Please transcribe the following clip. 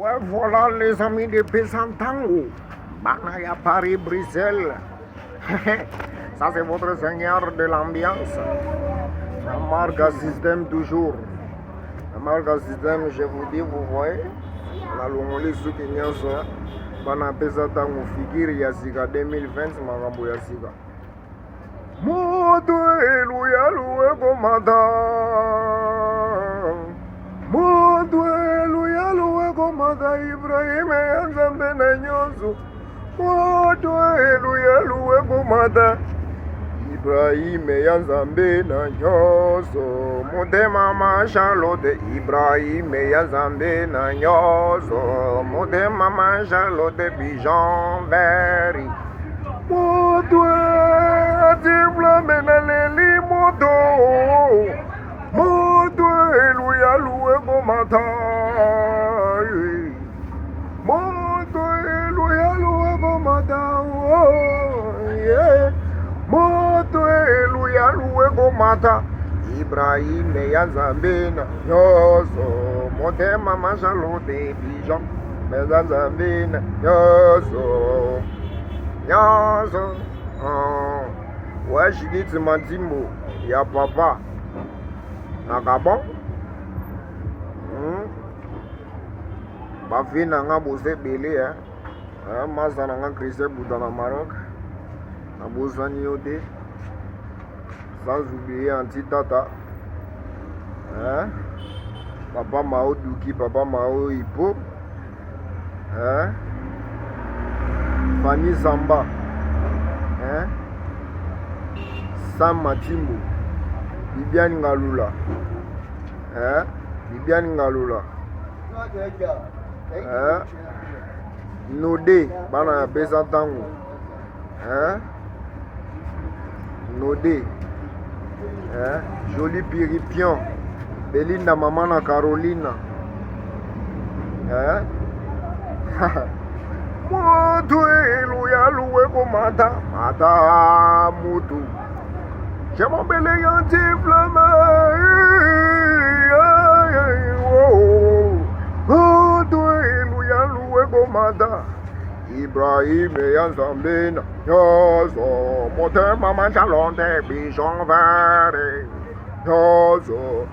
Ouais, voilà les amis de PESA TANGO. Banaya Paris, Bruxelles. Ça c'est votre seigneur de l'ambiance. La marque à système toujours. La marque à système, je vous dis, vous voyez. La longoli soutenance. Bana PESA TANGO figure yasika 2020 magambo yasika. Moto eluyalu ekomata. Moto eluyalu ekomata Ibrahim yanzambe na nyoso. Moto eluyalu ekomata Ibrahim yanzambe na nyoso. Motema ma Charlotte Ibrahim yanzambe na nyoso. Motema ma Charlotte Bijan Veri. Moto atibla menaleli moto. Moto eluyalu ekomata. Moto eluyalu ekomata. Moto eluyalu ekomata Ibrahim yanzambe na nyoso. Motema ma Charlotte Bijan yanzambe na nyoso. Nyoso. Ouais, je dis Mandimbo, ya papa. Nakabon. Bafi nanga bose belé hein. Masa nanga Christian Bouddha na Maroc. Na bosani yote. Sans oublier Anti-Tata. Hein? Papa Mao Duki, papa Mao Hippo. Hein? Fanny Samba. Hein? Sam Matimbo. Bibiane Ngalula. Hein? Bibiane Ngalula. Hein? Nodé. Bana ya PESA TANGO. Hein? Nodé. Hein? Joli Piripion. Belinda Mamana Carolina. Hein? Moto eluyalu ekomata mata moto. Je m'embelle anti-flamme. Moto eluyalu ekomata Ibrahim yanzambe na nyoso. Motema ma Charlotte Bijan Veri nyoso.